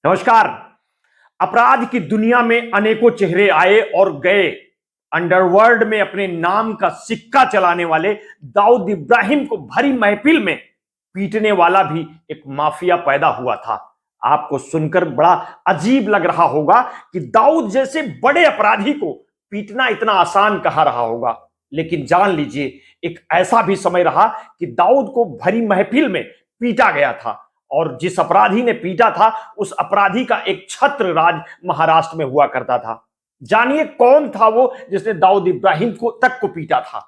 नमस्कार। अपराध की दुनिया में अनेकों चेहरे आए और गए। अंडरवर्ल्ड में अपने नाम का सिक्का चलाने वाले दाऊद इब्राहिम को भरी महफिल में पीटने वाला भी एक माफिया पैदा हुआ था। आपको सुनकर बड़ा अजीब लग रहा होगा कि दाऊद जैसे बड़े अपराधी को पीटना इतना आसान कहा रहा होगा, लेकिन जान लीजिए एक ऐसा भी समय रहा कि दाऊद को भरी महफिल में पीटा गया था और जिस अपराधी ने पीटा था उस अपराधी का एक छत्र राज महाराष्ट्र में हुआ करता था। जानिए कौन था वो जिसने दाऊद इब्राहिम को तक को पीटा था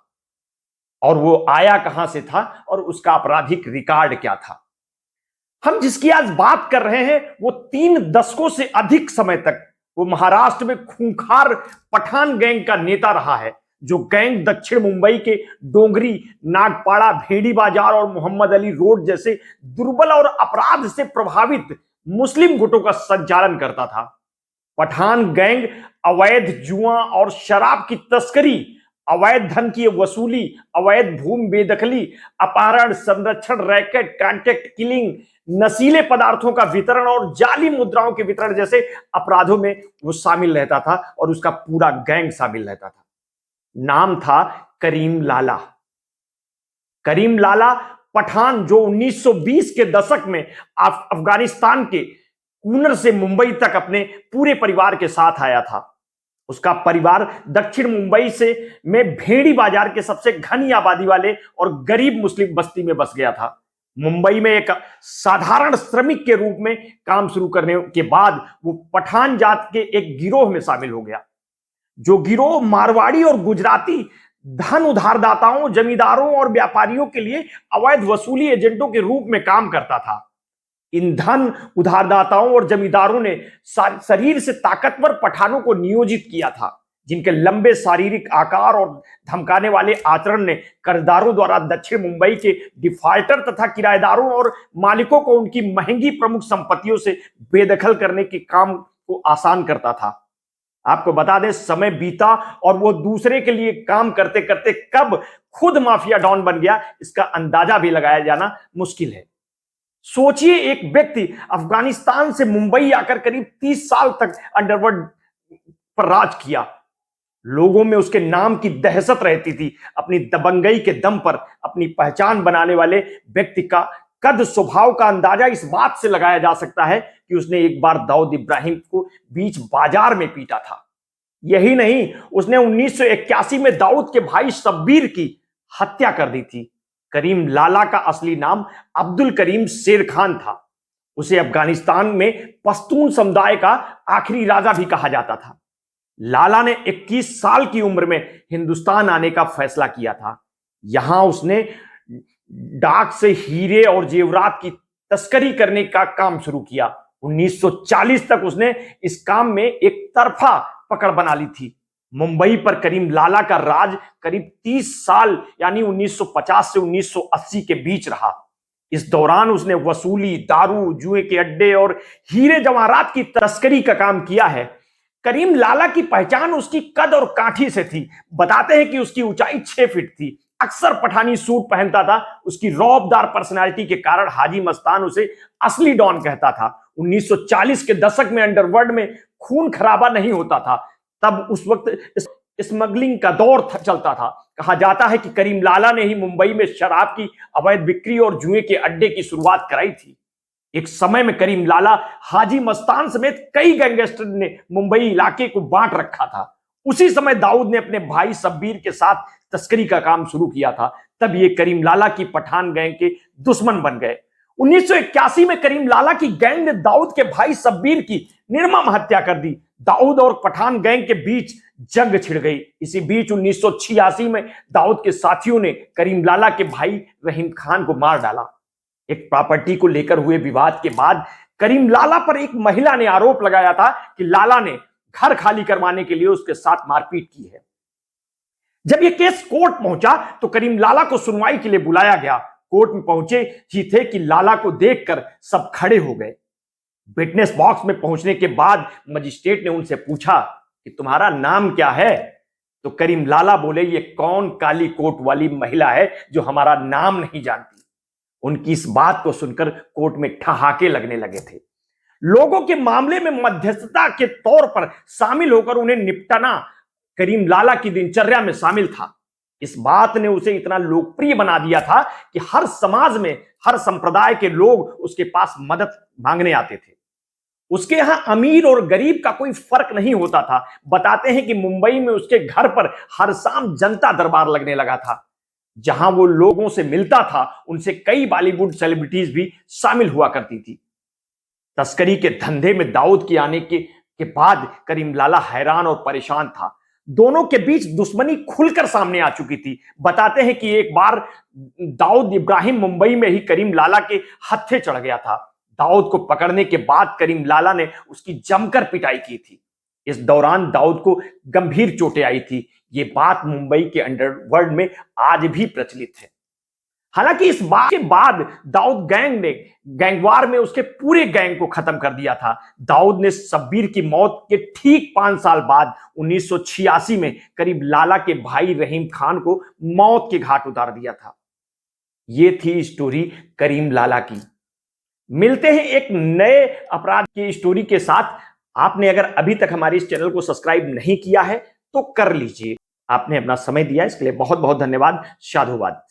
और वो आया कहां से था और उसका आपराधिक रिकॉर्ड क्या था। हम जिसकी आज बात कर रहे हैं वो 3 दशकों से अधिक समय तक वो महाराष्ट्र में खूंखार पठान गैंग का नेता रहा है, जो गैंग दक्षिण मुंबई के डोंगरी, नागपाड़ा, भेड़ी बाजार और मोहम्मद अली रोड जैसे दुर्बल और अपराध से प्रभावित मुस्लिम गुटों का संचालन करता था। पठान गैंग अवैध जुआ और शराब की तस्करी, अवैध धन की वसूली, अवैध भूमि बेदखली, अपहरण, संरक्षण, रैकेट, कॉन्ट्रैक्ट किलिंग, नशीले पदार्थों का वितरण और जाली मुद्राओं के वितरण जैसे अपराधों में वो शामिल रहता था और उसका पूरा गैंग शामिल रहता था। नाम था करीम लाला। करीम लाला पठान, जो 1920 के दशक में अफगानिस्तान के कूनर से मुंबई तक अपने पूरे परिवार के साथ आया था। उसका परिवार दक्षिण मुंबई से में भेड़ी बाजार के सबसे घनी आबादी वाले और गरीब मुस्लिम बस्ती में बस गया था। मुंबई में एक साधारण श्रमिक के रूप में काम शुरू करने के बाद वो पठान जात के एक गिरोह में शामिल हो गया, जो गिरोह मारवाड़ी और गुजराती धन उधारदाताओं, जमींदारों और व्यापारियों के लिए अवैध वसूली एजेंटों के रूप में काम करता था। इन धन उधारदाताओं और जमींदारों ने शरीर से ताकतवर पठानों को नियोजित किया था, जिनके लंबे शारीरिक आकार और धमकाने वाले आचरण ने कर्जदारों द्वारा दक्षिण मुंबई के डिफाल्टर तथा किराएदारों और मालिकों को उनकी महंगी प्रमुख संपत्तियों से बेदखल करने के काम को आसान करता था। आपको बता दें, समय बीता और वो दूसरे के लिए काम करते करते कब खुद माफिया डॉन बन गया, इसका अंदाजा भी लगाया जाना मुश्किल है। सोचिए, एक व्यक्ति अफगानिस्तान से मुंबई आकर करीब 30 साल तक अंडरवर्ल्ड पर राज किया। लोगों में उसके नाम की दहशत रहती थी। अपनी दबंगई के दम पर अपनी पहचान बनाने वाले व्यक्ति का कद स्वभाव का अंदाजा इस बात से लगाया जा सकता है कि उसने एक बार दाऊद इब्राहिम को बीच बाजार में पीटा था। यही नहीं, उसने 1981 में दाऊद के भाई शब्बीर की हत्या कर दी थी। करीम लाला का असली नाम अब्दुल करीम शेर खान था। उसे अफगानिस्तान में पश्तून समुदाय का आखिरी राजा भी कहा जाता था। लाला ने 21 साल की उम्र में हिंदुस्तान आने का फैसला किया था। यहां उसने डाक से हीरे और जेवरात की तस्करी करने का काम शुरू किया। 1940 तक उसने इस काम में एक तरफा पकड़ बना ली थी। मुंबई पर करीम लाला का राज करीब 30 साल यानी 1950 से 1980 के बीच रहा। इस दौरान उसने वसूली, दारू, जुए के अड्डे और हीरे जवाहरात की तस्करी का काम किया है। करीम लाला की पहचान उसकी कद और काठी से थी। बताते हैं कि उसकी ऊंचाई 6 फीट थी, अक्सर पठानी सूट पहनता था। उसकी रौबदार पर्सनालिटी के कारण हाजी मस्तान उसे असली डॉन कहता था। 1940 के दशक में अंडरवर्ल्ड में खून खराबा नहीं होता था। तब उस वक्त स्मगलिंग का दौर चलता था। कहा जाता है कि करीम लाला ने ही मुंबई में शराब की अवैध बिक्री और जुए के अड्डे की शुरुआत कराई थी। एक समय में करीम लाला, हाजी मस्तान समेत कई गैंगस्टर ने मुंबई इलाके को बांट रखा था। उसी समय दाऊद ने अपने भाई शब्बीर के साथ तस्करी का काम शुरू किया था। तब ये करीम लाला की पठान गैंग के दुश्मन बन गए। 1981 में करीम लाला की गैंग ने दाऊद के भाई शब्बीर की निर्मम हत्या कर दी। दाऊद और पठान गैंग के बीच जंग छिड़ गई। इसी बीच 1986 में दाऊद के साथियों ने करीम लाला के भाई रहीम खान को मार डाला। एक प्रॉपर्टी को लेकर हुए विवाद के बाद करीम लाला पर एक महिला ने आरोप लगाया था कि लाला ने घर खाली करवाने के लिए उसके साथ मारपीट की है। जब यह केस कोर्ट पहुंचा तो करीम लाला को सुनवाई के लिए बुलाया गया। कोर्ट में पहुंचे ही थे कि लाला को देखकर सब खड़े हो गए। विटनेस बॉक्स में पहुंचने के बाद मजिस्ट्रेट ने उनसे पूछा कि तुम्हारा नाम क्या है? तो करीम लाला बोले, ये कौन काली कोट वाली महिला है जो हमारा नाम नहीं जानती। उनकी इस बात को सुनकर कोर्ट में ठहाके लगने लगे थे। लोगों के मामले में मध्यस्थता के तौर पर शामिल होकर उन्हें निपटाना करीम लाला की दिनचर्या में शामिल था। इस बात ने उसे इतना लोकप्रिय बना दिया था कि हर समाज में, हर संप्रदाय के लोग उसके पास मदद मांगने आते थे। उसके यहां अमीर और गरीब का कोई फर्क नहीं होता था। बताते हैं कि मुंबई में उसके घर पर हर शाम जनता दरबार लगने लगा था। जहां वो लोगों से मिलता था, उनसे कई बॉलीवुड सेलिब्रिटीज भी शामिल हुआ करती थी। तस्करी के धंधे में दाऊद के आने के बाद करीम लाला हैरान और परेशान था। दोनों के बीच दुश्मनी खुलकर सामने आ चुकी थी। बताते हैं कि एक बार दाऊद इब्राहिम मुंबई में ही करीम लाला के हत्थे चढ़ गया था। दाऊद को पकड़ने के बाद करीम लाला ने उसकी जमकर पिटाई की थी। इस दौरान दाऊद को गंभीर चोटें आई थी। ये बात मुंबई के अंडरवर्ल्ड में आज भी प्रचलित है। हालांकि इस बात के बाद दाऊद गैंग ने गैंगवार में उसके पूरे गैंग को खत्म कर दिया था। दाऊद ने शब्बीर की मौत के ठीक 5 साल बाद 1986 में करीब लाला के भाई रहीम खान को मौत के घाट उतार दिया था। यह थी स्टोरी करीम लाला की। मिलते हैं एक नए अपराध की स्टोरी के साथ। आपने अगर अभी तक हमारे इस चैनल को सब्सक्राइब नहीं किया है तो कर लीजिए। आपने अपना समय दिया, इसके लिए बहुत बहुत धन्यवाद। साधुवाद।